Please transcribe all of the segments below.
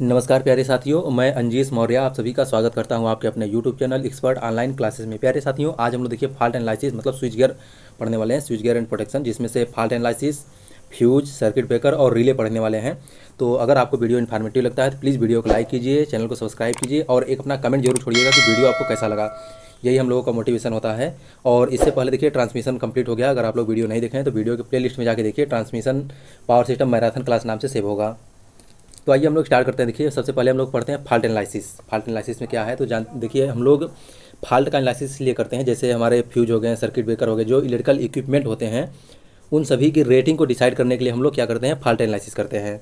नमस्कार प्यारे साथियों, मैं अंजीश मौर्य आप सभी का स्वागत करता हूं आपके अपने YouTube channel expert online classes में। प्यारे साथियों, आज हम लोग देखिए फॉल्ट एनालिसिस मतलब स्विच गियर पढ़ने वाले हैं, स्विच गियर एंड प्रोटेक्शन, जिसमें से fault analysis, fuse, circuit breaker और रिले पढ़ने वाले हैं। तो अगर आपको वीडियो इन्फॉर्मेटिव लगता है तो प्लीज़ वीडियो को लाइक कीजिए, चैनल को सब्सक्राइब कीजिए और एक अपना कमेंट जरूर छोड़िएगा कि वीडियो आपको कैसा लगा। यही हम लोगों का मोटिवेशन होता है। और इससे पहले देखिए ट्रांसमिशन कंप्लीट हो गया। अगर आप लोग वीडियो नहीं देखें तो वीडियो के प्लेलिस्ट में जाके देखिए, transmission power system marathon class नाम से सेव होगा। तो आइए हम लोग स्टार्ट करते हैं। देखिए सबसे पहले हम लोग पढ़ते हैं फॉल्ट एनालिसिस। फॉल्ट एनालिसिस में क्या है तो देखिए हम लोग फॉल्ट का एनालिसिस इसलिए करते हैं, जैसे हमारे फ्यूज हो गए, सर्किट ब्रेकर हो गए, जो इलेक्ट्रिकल इक्विपमेंट होते हैं उन सभी की रेटिंग को डिसाइड करने के लिए हम लोग क्या करते हैं, फॉल्ट एनालिसिस करते हैं।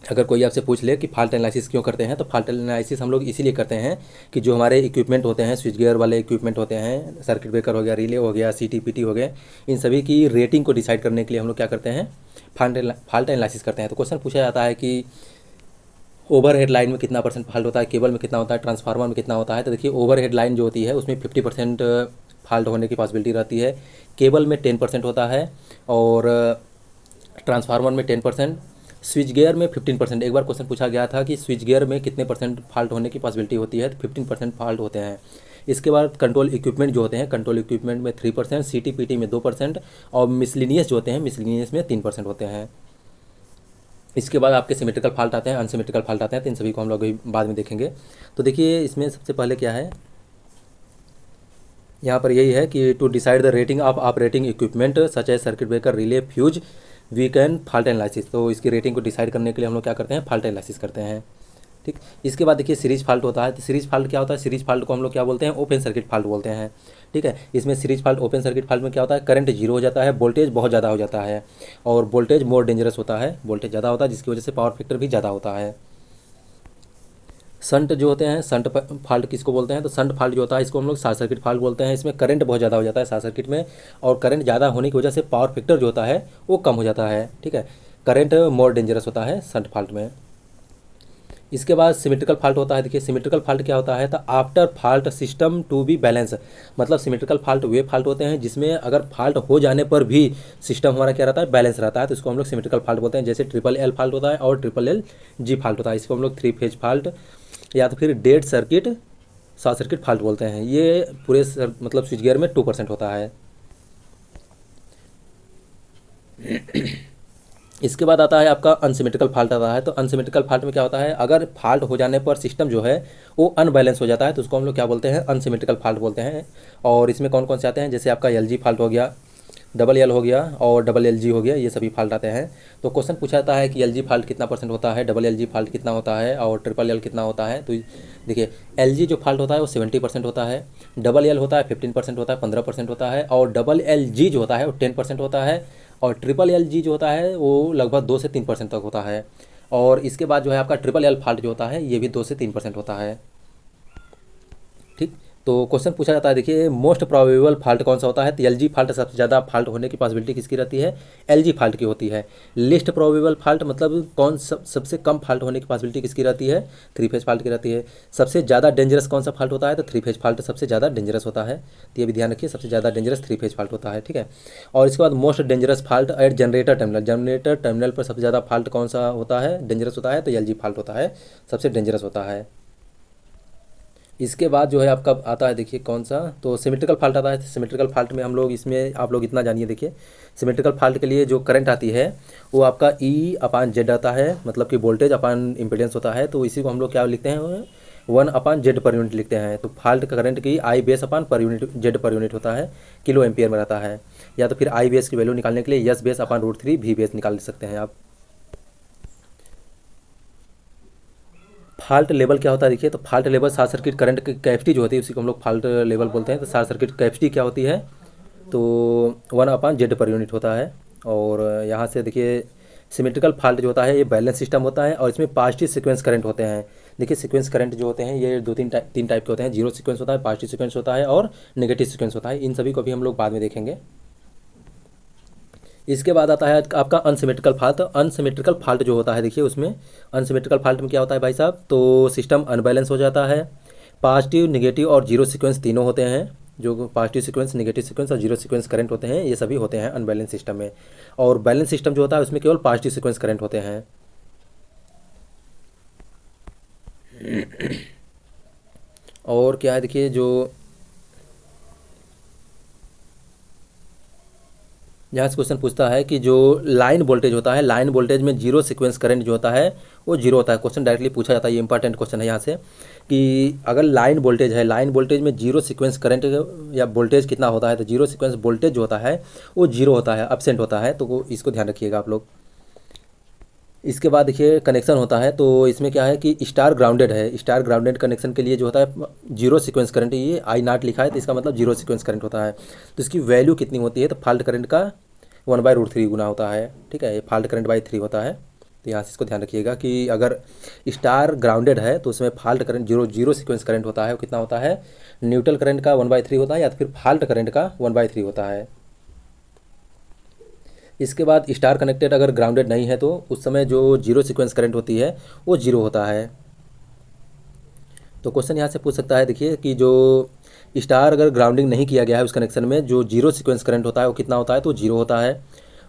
अगर कोई आपसे पूछ ले कि फॉल्ट एनालिसिस क्यों करते हैं, तो फॉल्ट एनालिसिस हम लोग इसीलिए करते हैं कि जो हमारे इक्विपमेंट होते हैं, स्विच गियर वाले इक्विपमेंट होते हैं, सर्किट ब्रेकर हो गया, रिले हो गया, सीटीपीटी हो गए, इन सभी की रेटिंग को डिसाइड करने के लिए हम लोग क्या करते हैं, फॉल्ट एनालिसिस करते हैं। तो क्वेश्चन पूछा जाता है कि ओवरहेड लाइन में कितना परसेंट फॉल्ट होता है, केबल में कितना होता है, ट्रांसफार्मर में कितना होता है। तो देखिए ओवरहेड लाइन जो होती है उसमें 50% फॉल्ट होने की पॉसिबिलिटी रहती है, केबल में 10% होता है और ट्रांसफार्मर में 10%, स्विच गियर में 15%। एक बार क्वेश्चन पूछा गया था कि स्विच गियर में कितने परसेंट फॉल्ट होने की पॉसिबिलिटी होती है, तो 15% फॉल्ट होते हैं। इसके बाद कंट्रोल इक्विपमेंट जो होते हैं, कंट्रोल इक्विपमेंट में 3%, सीटीपीटी में 2% और मिसलिनियस जो होते हैं, मिसलिनियस में 3% होते हैं। इसके बाद आपके सिमेट्रिकल फॉल्ट आते हैं, अनसिमेट्रिकल फॉल्ट आते हैं, तो इन सभी को हम लोग बाद में देखेंगे। तो देखिए इसमें सबसे पहले क्या है, यहाँ पर यही है कि to decide the rating of operating equipment such as circuit breaker, relay, fuse, we can fault analysis. तो इसकी रेटिंग को डिसाइड करने के लिए हम लोग क्या करते हैं, फॉल्ट एनालिसिस करते हैं। ठीक, इसके बाद देखिए सीरीज फॉल्ट होता है। तो सीरीज फॉल्ट क्या होता है, सीरीज फॉल्ट को हम लोग क्या बोलते हैं, ओपन सर्किट फॉल्ट बोलते हैं। ठीक है, इसमें series fault, open circuit fault में क्या होता है, करंट जीरो हो जाता है, वोल्टेज बहुत ज़्यादा हो जाता है और वोल्टेज मोर डेंजरस होता है, वोल्टेज ज़्यादा होता है जिसकी वजह से पावर फैक्टर भी ज़्यादा होता है। संट जो होते हैं, संट फॉल्ट किसको बोलते हैं, तो संट फॉल्ट जो होता है इसको हम लोग शॉर्ट सर्किट फॉल्ट बोलते हैं। इसमें करंट बहुत ज़्यादा हो जाता है शॉर्ट सर्किट में और करंट ज़्यादा होने की वजह से पावर फैक्टर जो होता है वो कम हो जाता है। ठीक है, करंट मोर डेंजरस होता है संट फॉल्ट में। इसके बाद सिमेट्रिकल फॉल्ट होता है। देखिए सिमेट्रिकल फॉल्ट क्या होता है, तो after fault system to be balance, मतलब सिमेट्रिकल फॉल्ट वे फॉल्ट होते हैं जिसमें अगर फॉल्ट हो जाने पर भी सिस्टम हमारा क्या रहता है, बैलेंस रहता है, तो इसको हम लोग सिमेट्रिकल फॉल्ट बोलते हैं। जैसे ट्रिपल एल फॉल्ट होता है और ट्रिपल एल जी फॉल्ट होता है, इसको हम लोग थ्री फेज फॉल्ट या तो फिर dead circuit, short circuit fault बोलते हैं। ये पूरे मतलब स्विच गियर में 2% होता है। इसके बाद आता है आपका अनसिमेट्रिकल फॉल्ट आता है। तो अनसिमेट्रिकल फॉल्ट में क्या होता है, अगर फॉल्ट हो जाने पर सिस्टम जो है वो अनबैलेंस हो जाता है, तो उसको हम लोग क्या बोलते हैं, अनसिमेट्रिकल फॉल्ट बोलते हैं। और इसमें कौन कौन से आते हैं, जैसे आपका एल जी फॉल्ट हो गया, डबल एल हो गया और डबल एल जी हो गया, ये सभी फॉल्ट आते हैं। तो क्वेश्चन पूछा जाता है कि एल जी फॉल्ट कितना परसेंट होता है, डबल एल जी फॉल्ट कितना होता है और ट्रिपल एल कितना होता है। तो देखिए एल जी जो फॉल्ट होता है वो 70% होता है, डबल एल होता है 15% होता है, 15% होता है और डबल एल जी जो होता है वो 10% होता है और ट्रिपल एल जी जो होता है वो लगभग 2 से 3% तक होता है। और इसके बाद जो है आपका ट्रिपल एल फॉल्ट जो होता है ये भी 2 से 3% होता है। ठीक, तो क्वेश्चन पूछा जाता है, देखिए मोस्ट प्रोबेबल फॉल्ट कौन सा होता है, तो एल जी फॉल्ट सबसे ज़्यादा फॉल्ट होने की पॉसिबिलिटी किसकी रहती है, एल जी फॉल्ट की होती है। लिस्ट प्रोबेबल फॉल्ट मतलब सबसे कम फॉल्ट होने की पॉसिबिलिटी किसकी रहती है, थ्री फेज फॉल्ट की रहती है। सबसे ज़्यादा डेंजरस कौन सा फॉल्ट होता है, तो थ्री फेज फॉल्ट सबसे ज़्यादा डेंजरस होता है। तो ये भी ध्यान रखिए, सबसे ज़्यादा डेंजरस थ्री फेज फॉल्ट होता है। ठीक है, और इसके बाद most dangerous fault at generator terminal, generator terminal पर सबसे ज़्यादा फॉल्ट कौन सा होता है, डेंजरस होता है, तो एल जी फॉल्ट होता है, सबसे डेंजरस होता है। इसके बाद जो है आपका आता है, देखिए कौन सा, तो सिमेट्रिकल फॉल्ट आता है। सिमेट्रिकल फॉल्ट में हम लोग, इसमें आप लोग इतना जानिए, देखिए सिमेट्रिकल फॉल्ट के लिए जो करंट आती है वो आपका ई अपान जेड आता है, मतलब कि वोल्टेज अपान इम्पीडेंस होता है। तो इसी को हम लोग क्या लिखते हैं, 1 अपान जेड पर यूनिट लिखते हैं। तो फॉल्ट का करंट की आई base upon per unit Z per unit होता है, किलो एम्पियर में रहता है। या तो फिर आई बेस की वैल्यू निकालने के लिए yes base upon √3 V base निकाल सकते हैं आप। फॉल्ट लेवल क्या होता है, देखिए तो fault level short circuit current की कैपेसिटी जो होती है उसी को हम लोग फॉल्ट लेवल बोलते हैं। तो शॉर्ट सर्किट कैपेसिटी क्या होती है, तो 1 अपान जेड पर यूनिट होता है। और यहाँ से देखिए सिमेट्रिकल फॉल्ट जो होता है ये बैलेंस सिस्टम होता है और इसमें पॉजिटिव सीक्वेंस करंट होते हैं। देखिए सीक्वेंस करंट जो होते हैं ये तीन टाइप के होते हैं, जीरो सीक्वेंस होता है, पॉजिटिव सीक्वेंस होता है और नेगेटिव सीक्वेंस होता है। इन सभी को भी हम लोग बाद में देखेंगे। इसके बाद आता है आपका अनसिमेट्रिकल फॉल्ट। अनसिमेट्रिकल फॉल्ट जो होता है, देखिए उसमें अनसिमेट्रिकल फॉल्ट में क्या होता है भाई साहब, तो सिस्टम अनबैलेंस हो जाता है। पॉजिटिव, नेगेटिव और जीरो सीक्वेंस तीनों होते हैं, जो पॉजिटिव सीक्वेंस, नेगेटिव सीक्वेंस और जीरो सीक्वेंस करंट होते हैं ये सभी होते हैं अनबैलेंस सिस्टम में। और बैलेंस सिस्टम जो होता है उसमें केवल पॉजिटिव सीक्वेंस करंट होते हैं। और क्या है देखिए, जो यहाँ से क्वेश्चन पूछता है कि जो लाइन वोल्टेज होता है, लाइन वोल्टेज में जीरो सीक्वेंस करंट जो होता है वो जीरो होता है। क्वेश्चन डायरेक्टली पूछा जाता है, ये इंपॉर्टेंट क्वेश्चन है यहाँ से, कि अगर लाइन वोल्टेज है, लाइन वोल्टेज में जीरो सीक्वेंस करंट या वोल्टेज कितना होता है, तो जीरो सीक्वेंस वोल्टेज जो होता है वो जीरो होता है, एब्सेंट होता है। तो वो इसको ध्यान रखिएगा आप लोग। इसके बाद देखिए कनेक्शन होता है, तो इसमें क्या है कि स्टार ग्राउंडेड है, स्टार ग्राउंडेड कनेक्शन के लिए जो होता है जीरो सीक्वेंस करंट, ये आई नॉट लिखा है तो इसका मतलब जीरो सीक्वेंस करंट होता है। तो इसकी वैल्यू कितनी होती है, तो फॉल्ट करंट का 1/√3 गुना होता है। ठीक है, ये फॉल्ट करंट बाई 3 होता है। तो यहाँ से इसको ध्यान रखिएगा कि अगर स्टार ग्राउंडेड है तो उसमें fault current zero sequence current होता है, वो कितना होता है, न्यूट्रल करंट का 1/3 होता है, या तो फिर फॉल्ट करंट का 1/3 होता है। इसके बाद स्टार कनेक्टेड अगर ग्राउंडेड नहीं है तो उस समय जो जीरो सीक्वेंस करंट होती है वो जीरो होता है। तो क्वेश्चन यहाँ से पूछ सकता है देखिए कि जो स्टार अगर ग्राउंडिंग नहीं किया गया है उस कनेक्शन में जो जीरो सीक्वेंस करंट होता है वो कितना होता है, तो जीरो होता है।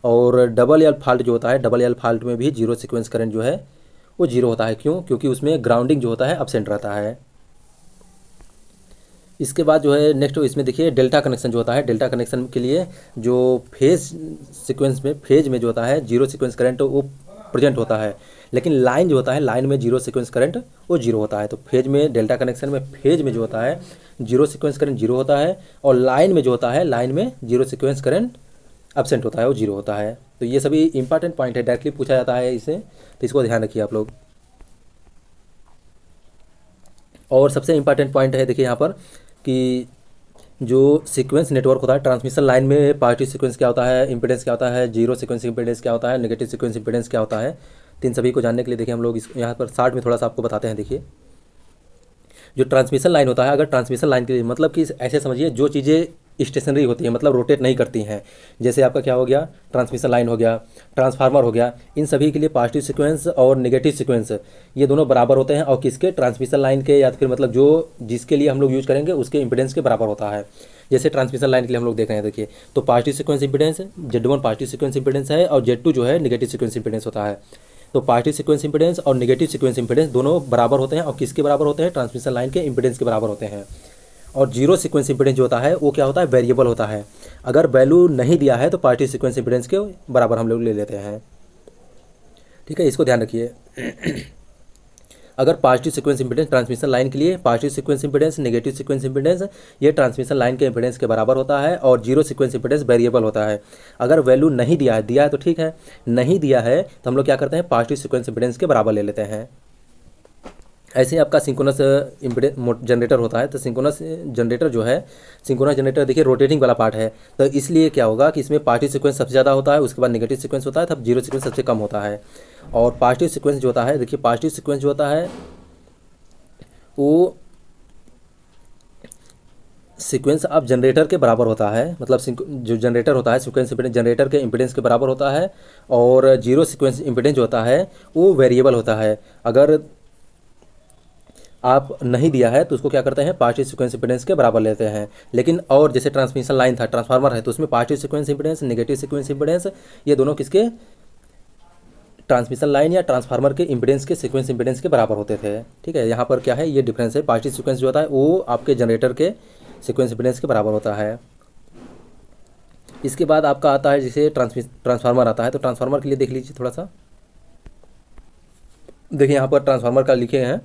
और डबल एल फॉल्ट जो होता है, डबल एल फॉल्ट में भी जीरो सीक्वेंस करंट जो है वो जीरो होता है। क्यों? क्योंकि उसमें ग्राउंडिंग जो होता है एब्सेंट रहता है। इसके बाद जो है नेक्स्ट इसमें देखिए डेल्टा कनेक्शन जो होता है, डेल्टा कनेक्शन के लिए जो फेज सीक्वेंस में, फेज में जो होता है जीरो सीक्वेंस करंट वो प्रेजेंट होता है, लेकिन लाइन जो होता है, लाइन में जीरो सीक्वेंस करंट वो जीरो होता है। तो फेज में, डेल्टा कनेक्शन में फेज में जो होता है जीरो सीक्वेंस करंट जीरो होता है, और लाइन में जो होता है, लाइन में जीरो सीक्वेंस करंट एब्सेंट होता है, वो जीरो होता है। तो ये सभी इंपॉर्टेंट पॉइंट है, डायरेक्टली पूछा जाता है इसे, तो इसको ध्यान रखिए आप लोग। और सबसे इंपॉर्टेंट पॉइंट है देखिए यहाँ पर कि जो सीक्वेंस नेटवर्क होता है, ट्रांसमिशन लाइन में पॉजिटिव सीक्वेंस क्या होता है, इंपेडेंस क्या होता है, जीरो सीक्वेंस इंपेडेंस क्या होता है, नेगेटिव सीक्वेंस इंपेडेंस क्या होता है, तो इन सभी को जानने के लिए देखिए हम लोग इस यहाँ पर शार्ट में थोड़ा सा आपको बताते हैं। देखिए जो ट्रांसमिशन लाइन होता है, अगर ट्रांसमिशन लाइन के लिए मतलब कि ऐसे समझिए जो चीज़ें स्टेशनरी होती है, मतलब रोटेट नहीं करती हैं, जैसे आपका क्या हो गया, ट्रांसमिशन लाइन हो गया, ट्रांसफार्मर हो गया, इन सभी के लिए पॉजिटिव सीक्वेंस और नेगेटिव सीक्वेंस ये दोनों बराबर होते हैं, और किसके, ट्रांसमिशन लाइन के, या फिर मतलब जो जिसके लिए हम लोग यूज़ करेंगे उसके इंपेडेंस के बराबर होता है। जैसे ट्रांसमिशन लाइन के लिए हम लोग देख रहे हैं, देखिए तो positive sequence impedance Z1 positive sequence impedance है, और Z2 जो है नेगेटिव सीक्वेंस इंपेडेंस होता है। तो पॉजिटिव सीक्वेंस इंपेडेंस और नेगेटिव सीक्वेंस इंपेडेंस दोनों बराबर होते हैं, और किसके बराबर होते हैं, ट्रांसमिशन लाइन के इंपेडेंस के बराबर होते हैं। और जीरो सीक्वेंस इंपेडेंस जो होता है वो क्या होता है, वेरिएबल होता है। अगर वैल्यू नहीं दिया है तो पॉजिटिव सीक्वेंस इंपेडेंस के बराबर हम लोग ले लेते हैं। ठीक है, इसको ध्यान रखिए। अगर positive sequence impedance transmission line के लिए, positive sequence impedance, negative sequence impedance ये ट्रांसमिशन लाइन के इंपेडेंस के बराबर होता है, और जीरो सीक्वेंस इंपेडेंस वेरिएबल होता है। अगर वैल्यू नहीं दिया है तो ठीक है, नहीं दिया है तो हम लोग क्या करते हैं, पॉजिटिव सीक्वेंस इंपेडेंस के बराबर ले लेते हैं। ऐसे ही आपका सिंक्रोनस जनरेटर होता है, तो सिंक्रोनस जनरेटर जो है, सिंक्रोनस जनरेटर देखिए रोटेटिंग वाला पार्ट है, तो इसलिए क्या होगा कि इसमें पॉजिटिव सीक्वेंस सबसे ज़्यादा होता है, उसके बाद नेगेटिव सीक्वेंस होता है, तब जीरो सीक्वेंस सबसे कम होता है। और पॉजिटिव सीक्वेंस जो होता है, देखिए पॉजिटिव सीक्वेंस जो होता है वो सीक्वेंस अब जनरेटर के बराबर होता है, मतलब जो जनरेटर होता है सीक्वेंस इंपेडेंस जनरेटर के इंपेडेंस के बराबर होता है, और जीरो सीक्वेंस इंपेडेंस जो होता है वो वेरिएबल होता है। अगर आप नहीं दिया है तो उसको क्या करते हैं, पॉजिटिव सीक्वेंस इंपेडेंस के बराबर लेते हैं। लेकिन और जैसे ट्रांसमिशन लाइन था, ट्रांसफार्मर है, तो उसमें positive sequence impedance, negative sequence impedance ये दोनों किसके, ट्रांसमिशन लाइन या ट्रांसफार्मर के इंपेडेंस के सीक्वेंस इंपेडेंस के बराबर होते थे। ठीक है, यहाँ पर क्या है, ये डिफरेंस है। पॉजिटिव सीक्वेंस जो होता है वो आपके जनरेटर के सीक्वेंस इंपेडेंस के बराबर होता है। इसके बाद आपका आता है जैसे ट्रांसफार्मर आता है, तो ट्रांसफार्मर के लिए देख लीजिए थोड़ा सा। देखिए यहाँ पर ट्रांसफार्मर का लिखे हैं,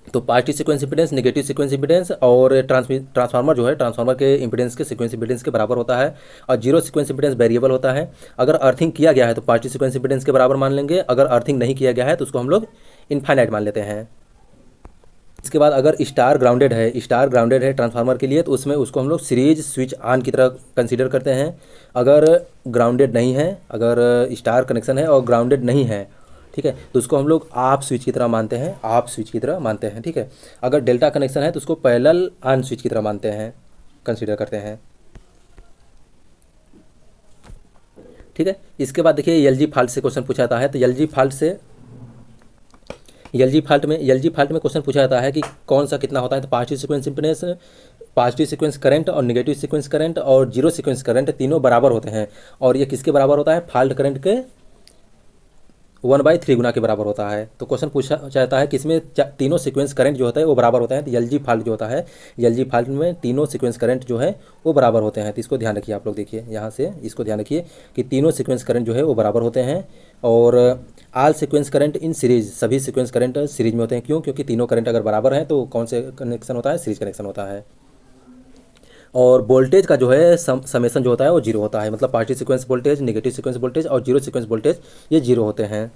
तो positive sequence impedance, negative sequence impedance, और ट्रांसफार्मर जो है ट्रांसफार्मर के इंपेडेंस के सीक्वेंस इंपेडेंस के बराबर होता है, और जीरो सीक्वेंस इंपेडेंस वेरिएबल होता है। अगर अर्थिंग किया गया है तो पॉजिटिव सीक्वेंस इंपेडेंस के बराबर मान लेंगे, अगर अर्थिंग नहीं किया गया है तो उसको हम लोग इनफाइनाइट मान लेते हैं। इसके बाद अगर स्टार ग्राउंडेड है, स्टार ग्राउंडेड है ट्रांसफार्मर के लिए, तो उसमें उसको हम लोग सीरीज स्विच ऑन की तरह कंसीडर करते हैं। अगर ग्राउंडेड नहीं है, अगर स्टार कनेक्शन है और ग्राउंडेड नहीं है, ठीक है, तो उसको हम लोग ऑफ स्विच की तरह मानते हैं, ऑफ स्विच की तरह मानते हैं। ठीक है, अगर डेल्टा कनेक्शन है तो उसको पैरेलल ऑन स्विच की तरह मानते हैं, कंसीडर करते हैं। ठीक है, इसके बाद देखिए एलजी फॉल्ट से क्वेश्चन पूछा जाता है, तो एलजी फॉल्ट में क्वेश्चन पूछा जाता है कि कौन सा कितना होता है, तो positive sequence impedance, positive sequence current और नेगेटिव सीक्वेंस करंट और जीरो सीक्वेंस करंट तीनों बराबर होते हैं, और ये किसके बराबर होता है, फॉल्ट करंट के 1/3 गुना के बराबर होता है। तो क्वेश्चन पूछा जाता है कि इसमें तीनों सीक्वेंस करंट जो होता है वो बराबर होते हैं। तो एलजी फॉल्ट जो होता है, एलजी फॉल्ट में तीनों सीक्वेंस करंट जो है वो बराबर होते हैं। तो इसको ध्यान रखिए आप लोग, देखिए यहाँ से इसको ध्यान रखिए कि तीनों सीक्वेंस करंट जो है वो बराबर होते हैं। और आल सीक्वेंस करंट इन सीरीज, सभी सीक्वेंस करंट सीरीज में होते हैं। क्यों? क्योंकि तीनों करंट अगर बराबर हैं तो कौन से कनेक्शन होता है? सीरीज कनेक्शन होता है। और वोल्टेज का जो है समेशन जो होता है वो जीरो होता है। मतलब positive sequence voltage, negative sequence voltage और जीरो सीक्वेंस वोल्टेज ये जीरो होते हैं।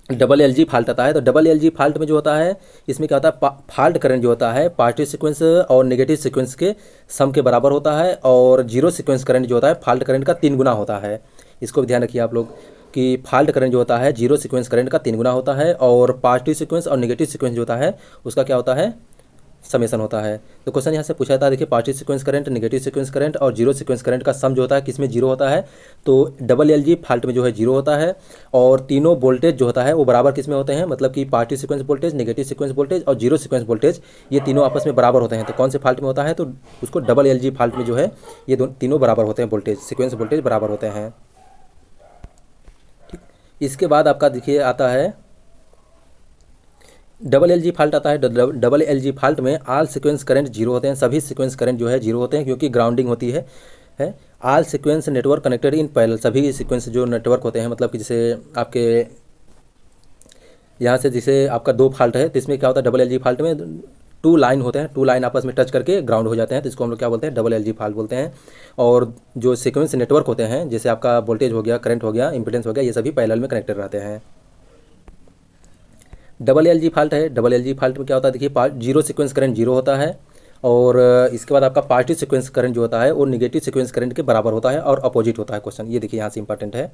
डबल एलजी फॉल्ट आता है। तो डबल एलजी फॉल्ट में जो होता है, इसमें क्या होता है, फॉल्ट करंट जो होता है पॉजिटिव सीक्वेंस और नेगेटिव सीक्वेंस के सम के बराबर होता है। और जीरो सीक्वेंस करंट जो होता है फॉल्ट करंट का 3 गुना होता है। इसको भी ध्यान रखिए आप लोग कि फॉल्ट करंट जो होता है जीरो सीक्वेंस करंट का 3 गुना होता है। और पॉजिटिव सीक्वेंस और नेगेटिव सीक्वेंस जो होता है उसका क्या होता है? समेशन होता है। तो क्वेश्चन यहाँ से पूछा जाता है, देखिए positive sequence current, negative sequence current और जीरो सीक्वेंस करंट का सम जो होता है किसमें जीरो होता है? तो डबल एलजी फॉल्ट में जो है जीरो होता है। और तीनों वोल्टेज जो होता है वो बराबर किसमें होते हैं? मतलब कि positive sequence voltage, negative sequence voltage और जीरो सीक्वेंस वोल्टेज ये तीनों आपस में बराबर होते हैं। तो कौन से फॉल्ट में होता है? तो उसको डबल एलजी फॉल्ट में जो है ये तीनों बराबर होते हैं, वोल्टेज सीक्वेंस वोल्टेज बराबर होते हैं। ठीक, इसके बाद आपका देखिए आता है डबल एलजी फॉल्ट आता है। डबल एलजी फॉल्ट में आल सीक्वेंस करंट जीरो होते हैं। सभी सीक्वेंस करंट जो है जीरो होते हैं क्योंकि ग्राउंडिंग होती है। All sequence network connected in parallel, सभी सीक्वेंस जो नेटवर्क होते हैं, मतलब कि जैसे आपके यहाँ से जैसे आपका 2 फॉल्ट है तो इसमें क्या होता है? डबल एलजी फॉल्ट में 2 लाइन होते हैं, 2 लाइन आपस में टच करके ग्राउंड हो जाते हैं। तो इसको हम लोग क्या बोलते हैं? डबल एलजी फॉल्ट बोलते हैं। और जो सीक्वेंस नेटवर्क होते हैं, जैसे आपका वोल्टेज हो गया, करंट हो गया, इंपीडेंस हो गया, ये सभी पैरेलल में कनेक्टेड रहते हैं। डबल एलजी फॉल्ट है। डबल एलजी फॉल्ट में क्या होता है? देखिए जीरो सीक्वेंस करंट जीरो होता है। और इसके बाद आपका पॉजिटिव सीक्वेंस करंट जो होता है वो नेगेटिव सीक्वेंस करंट के बराबर होता है और अपोजिट होता है। क्वेश्चन ये देखिए यहाँ से इंपॉर्टेंट है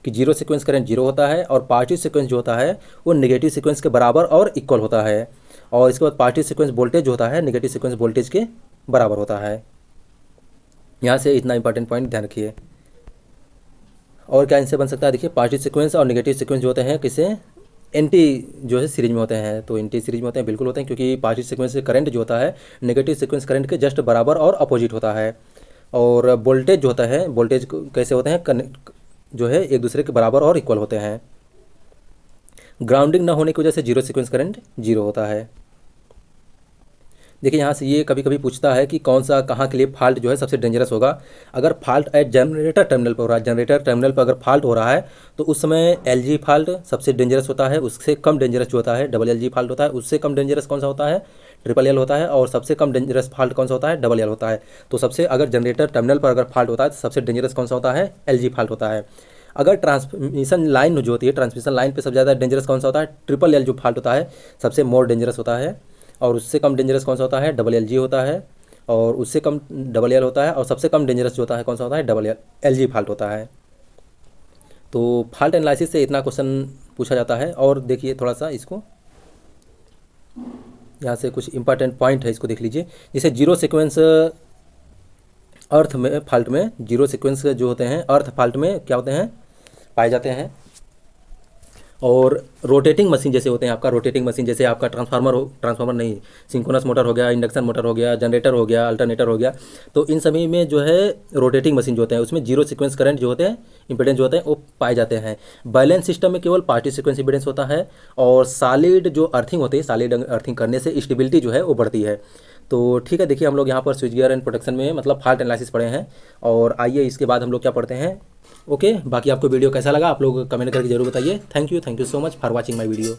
कि जीरो सीक्वेंस करंट जीरो होता है और पॉजिटिव सीक्वेंस जो होता है वो नेगेटिव सीक्वेंस के बराबर और इक्वल होता है। और इसके बाद पॉजिटिव सीक्वेंस वोल्टेज जो होता है नेगेटिव सीक्वेंस वोल्टेज के बराबर होता है। यहाँ से इतना इंपॉर्टेंट पॉइंट ध्यान रखिए। और क्या इनसे बन सकता है? देखिए पॉजिटिव सीक्वेंस और नेगेटिव सीक्वेंस जो होते हैं किसे एंटी जो है सीरीज में होते हैं। तो एंटी सीरीज में होते हैं, बिल्कुल होते हैं, क्योंकि पॉजिटिव सीक्वेंस करंट जो होता है नेगेटिव सीक्वेंस करंट के जस्ट बराबर और अपोजिट होता है। और वोल्टेज जो होता है, वोल्टेज कैसे होते हैं? जो है एक दूसरे के बराबर और इक्वल होते हैं। ग्राउंडिंग ना होने की वजह से जीरो सीक्वेंस करंट जीरो होता है। देखिए यहाँ से ये कभी कभी पूछता है कि कौन सा कहाँ के लिए फॉल्ट जो है सबसे डेंजरस होगा। अगर फॉल्ट एट जनरेटर टर्मिनल पर हो रहा है, जनरेटर टर्मिनल पर अगर फॉल्ट हो रहा है तो उस समय एलजी फॉल्ट सबसे डेंजरस होता है। उससे कम डेंजरस जो होता है डबल एलजी फॉल्ट होता है। उससे कम डेंजरस कौन सा होता है? ट्रिपल एल होता है। और सबसे कम डेंजरस फॉल्ट कौन सा होता है? डबल एल होता है। तो सबसे अगर जनरेटर टर्मिनल पर अगर फॉल्ट होता है तो सबसे डेंजरस कौन सा होता है? एलजी फॉल्ट होता है। अगर ट्रांसमिशन लाइन जो होती है, ट्रांसमिशन लाइन पे सबसे ज़्यादा डेंजरस कौन सा होता है? ट्रिपल एल जो फॉल्ट होता है सबसे मोर डेंजरस होता है। और उससे कम डेंजरस कौन सा होता है? डबल एल जी होता है। और उससे कम डबल एल होता है। और सबसे कम डेंजरस जो होता है कौन सा होता है? डबल एल जी फॉल्ट होता है। तो फॉल्ट एनालिसिस से इतना क्वेश्चन पूछा जाता है। और देखिए थोड़ा सा इसको, यहाँ से कुछ इंपॉर्टेंट पॉइंट है, इसको देख लीजिए। जैसे जीरो सीक्वेंस अर्थ में फॉल्ट में, जीरो सीक्वेंस जो होते हैं अर्थ फॉल्ट में क्या होते हैं? पाए जाते हैं। और रोटेटिंग मशीन जैसे होते हैं, आपका रोटेटिंग मशीन जैसे आपका ट्रांसफार्मर नहीं, सिंक्रोनस मोटर हो गया, इंडक्शन मोटर हो गया, जनरेटर हो गया, अल्टरनेटर हो गया। तो इन सभी में जो है रोटेटिंग मशीन जो होते हैं उसमें जीरो सीक्वेंस करंट जो होते हैं, इंपीडेंस जो होते हैं वो पाए जाते हैं। बैलेंस सिस्टम में केवल पॉजिटिव सीक्वेंस इंपीडेंस होता है। और सॉलिड जो अर्थिंग होती है, सॉलिड अर्थिंग करने से स्टेबिलिटी जो है वो बढ़ती है। तो ठीक है, देखिए हम लोग यहाँ पर स्विच गियर एंड प्रोटेक्शन में मतलब फॉल्ट एनालिसिस पढ़े हैं। और आइए इसके बाद हम लोग क्या पढ़ते हैं। ओके, बाकी आपको वीडियो कैसा लगा आप लोग कमेंट करके जरूर बताइए। Thank you so much for watching my video.